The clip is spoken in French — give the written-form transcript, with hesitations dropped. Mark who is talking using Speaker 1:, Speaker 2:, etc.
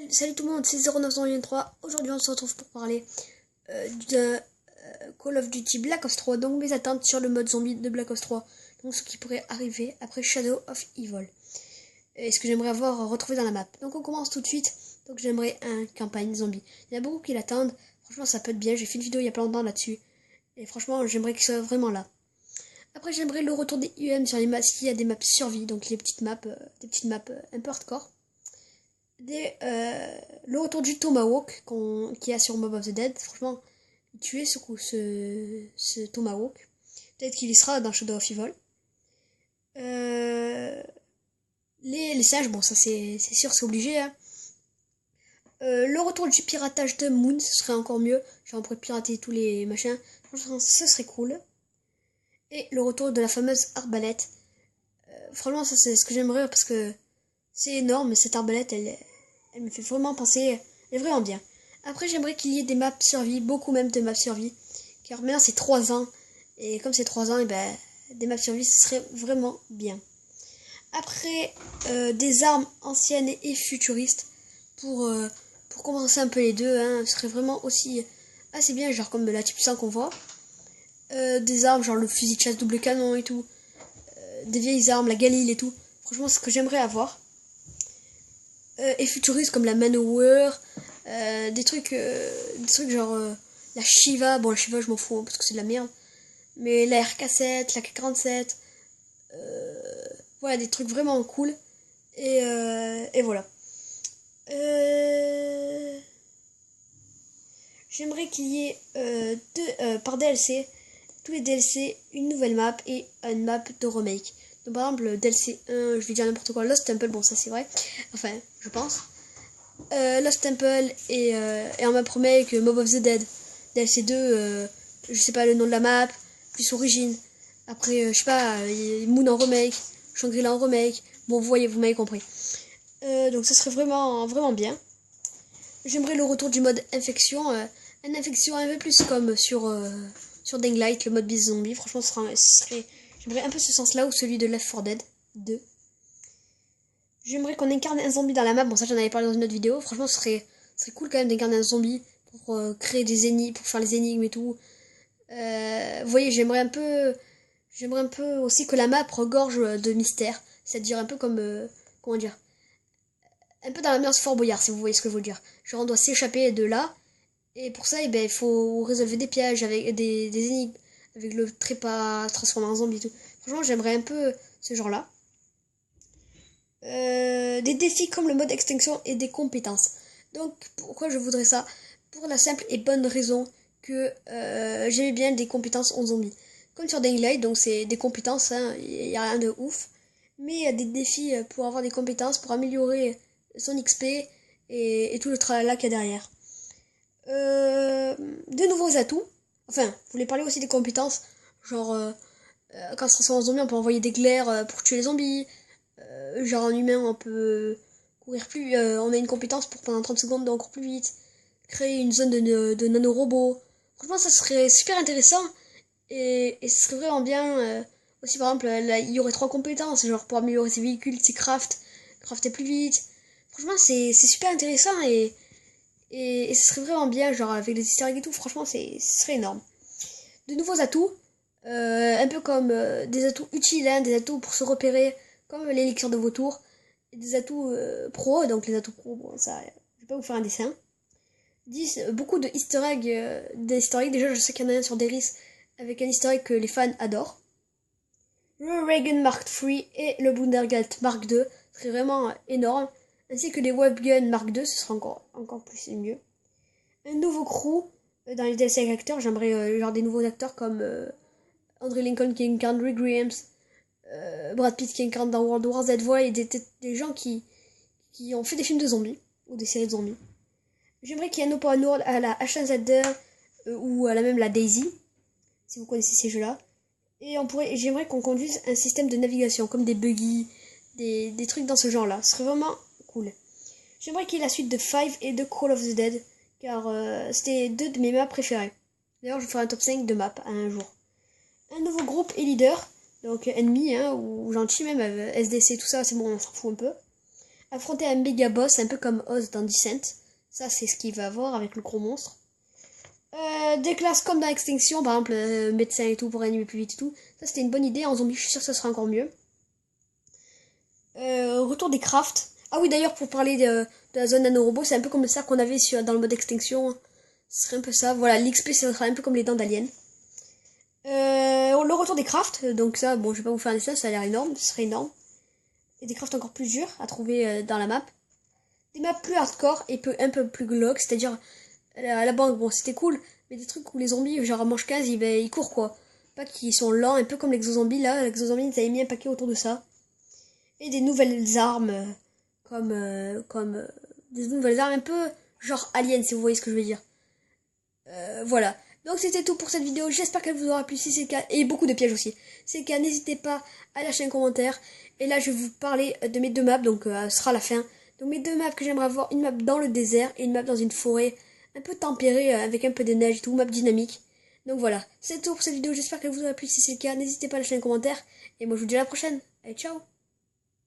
Speaker 1: Salut tout le monde, c'est 0923. Aujourd'hui on se retrouve pour parler de Call of Duty Black Ops 3, donc mes attentes sur le mode zombie de Black Ops 3, donc ce qui pourrait arriver après Shadow of Evil, et ce que j'aimerais avoir retrouvé dans la map. Donc on commence tout de suite, donc j'aimerais un campagne zombie. Il y a beaucoup qui l'attendent, franchement ça peut être bien, j'ai fait une vidéo il y a pas longtemps là-dessus, et franchement j'aimerais qu'il soit vraiment là. Après j'aimerais le retour des UM sur les maps, s'il y a des maps survie, donc les petites maps, un peu hardcore. Le retour du Tomahawk qui a sur Mob of the Dead. Franchement, tuer ce Tomahawk. Peut-être qu'il y sera dans Shadow of Evil. Les singes, bon ça c'est sûr, c'est obligé. Hein. Le retour du piratage de Moon, ce serait encore mieux. Genre on pourrait pirater tous les machins. Franchement, ce serait cool. Et le retour de la fameuse arbalète. Franchement, ça c'est ce que j'aimerais parce que c'est énorme, cette arbalète, elle me fait vraiment penser, elle est vraiment bien. Après, j'aimerais qu'il y ait des maps survie, beaucoup même de maps survie, car maintenant c'est 3 ans, et comme c'est 3 ans, et ben, des maps survie, ce serait vraiment bien. Après, des armes anciennes et futuristes, pour commencer un peu les deux, hein, ce serait vraiment aussi assez bien, genre comme la type 100 qu'on voit. Des armes, genre le fusil de chasse double canon et tout, des vieilles armes, la Galil et tout, franchement, c'est ce que j'aimerais avoir. Et futuristes comme la Manowar, des trucs genre la Shiva. Bon, la Shiva je m'en fous hein, parce que c'est de la merde, mais la RK7, la K47, voilà, des trucs vraiment cool. Et voilà. J'aimerais qu'il y ait par DLC, tous les DLC, une nouvelle map et une map de remake. Donc par exemple le DLC 1, je vais dire n'importe quoi, Lost Temple, bon ça c'est vrai, enfin je pense. Lost Temple et en map remake Mob of the Dead. DLC 2, je sais pas le nom de la map, plus origine. Après je sais pas, Moon en remake, Shangri-La en remake. Bon vous voyez, vous m'avez compris. Donc ça serait vraiment bien. J'aimerais le retour du mode infection, une infection un peu plus comme sur Dying Light, le mode bis zombie. Franchement j'aimerais un peu ce sens là, ou celui de Left 4 Dead 2. J'aimerais qu'on incarne un zombie dans la map. Bon, ça j'en avais parlé dans une autre vidéo. Franchement, ce serait cool quand même d'incarner un zombie pour créer des énigmes, pour faire les énigmes et tout. Vous voyez, j'aimerais un peu aussi que la map regorge de mystères. C'est-à-dire un peu comme, comment dire, un peu dans l'ambiance Fort Boyard, si vous voyez ce que je veux dire. Genre, on doit s'échapper de là. Et pour ça, eh ben, il faut résolver des pièges avec des énigmes. Avec le trépas transformé en zombie et tout. Franchement, j'aimerais un peu ce genre-là. Des défis comme le mode extinction et des compétences. Donc pourquoi je voudrais ça? Pour la simple et bonne raison que j'aimais bien des compétences en zombie. Comme sur Daylight, donc c'est des compétences, hein, y a rien de ouf. Mais il y a des défis pour avoir des compétences, pour améliorer son XP et tout le tralala qu'il y a derrière. De nouveaux atouts. Enfin, vous voulez parler aussi des compétences, genre quand on se transforme en zombie, on peut envoyer des glaires pour tuer les zombies. Genre en humain, on peut courir plus. On a une compétence pour pendant 30 secondes de encore plus vite. Créer une zone de nanorobots. Franchement, ça serait super intéressant. Et ce serait vraiment bien. Aussi, par exemple, là, il y aurait 3 compétences. Genre pour améliorer ses véhicules, ses crafter plus vite. Franchement, c'est super intéressant. Et ce serait vraiment bien. Genre avec les easter eggs et tout. Franchement, ce serait énorme. De nouveaux atouts. Un peu comme des atouts utiles, hein, des atouts pour se repérer, comme l'élixir de vautour, et des atouts pro, donc les atouts pro, bon, ça, je vais pas vous faire un dessin. 10, beaucoup de easter eggs, déjà je sais qu'il y en a un sur Deris, avec un easter egg que les fans adorent. Le Reagan Mark III et le Bundergalt Mark II serait vraiment énorme, ainsi que les Webgun Mark II, ce sera encore plus et mieux. Un nouveau crew, dans les DLC avec acteurs, j'aimerais genre des nouveaux acteurs comme Andrew Lincoln qui incarne Rick Grimes, Brad Pitt qui incarne dans World War Z, voilà, et des gens qui ont fait des films de zombies, ou des séries de zombies. J'aimerais qu'il y ait un open world à la H1Z2, ou à même la Daisy, si vous connaissez ces jeux-là. Et j'aimerais qu'on conduise un système de navigation, comme des buggy, des trucs dans ce genre-là. Ce serait vraiment cool. J'aimerais qu'il y ait la suite de 5 et de Call of the Dead, car c'était 2 de mes maps préférées. D'ailleurs, je ferai un top 5 de maps à un jour. Un nouveau groupe et leader, donc ennemi, hein, ou gentil même, SDC, tout ça, c'est bon, on s'en fout un peu. affronter un méga boss, un peu comme Oz dans Descent. Ça, c'est ce qu'il va avoir avec le gros monstre. Des classes comme dans Extinction, par exemple, médecin et tout pour animer plus vite et tout. Ça, c'était une bonne idée. En zombie, je suis sûr que ça sera encore mieux. Retour des crafts. Ah oui, d'ailleurs, pour parler de la zone nanorobot, c'est un peu comme ça qu'on avait dans le mode Extinction. Ce serait un peu ça. Voilà, l'XP, ça sera un peu comme les dents d'Alien. Le retour des crafts. Donc ça, bon, je vais pas vous faire un dessin, ça a l'air énorme. Ce serait énorme. Et des crafts encore plus durs à trouver dans la map. Des maps plus hardcore et un peu plus glauques, c'est-à-dire à la banque, bon c'était cool, mais des trucs où les zombies, genre à manche 15, ils courent quoi. Pas qu'ils sont lents, un peu comme l'exozombies là, l'exozombies ils avaient mis un paquet autour de ça. Et des nouvelles armes, des nouvelles armes un peu genre alien si vous voyez ce que je veux dire. Voilà. Donc c'était tout pour cette vidéo, j'espère qu'elle vous aura plu si c'est le cas, et beaucoup de pièges aussi. Si c'est le cas, n'hésitez pas à lâcher un commentaire. Et là je vais vous parler de mes deux maps, donc ce sera la fin. Donc mes deux maps que j'aimerais avoir, une map dans le désert et une map dans une forêt un peu tempérée avec un peu de neige et tout, map dynamique. Donc voilà, c'est tout pour cette vidéo, j'espère qu'elle vous aura plu si c'est le cas, n'hésitez pas à lâcher un commentaire. Et moi je vous dis à la prochaine, allez ciao.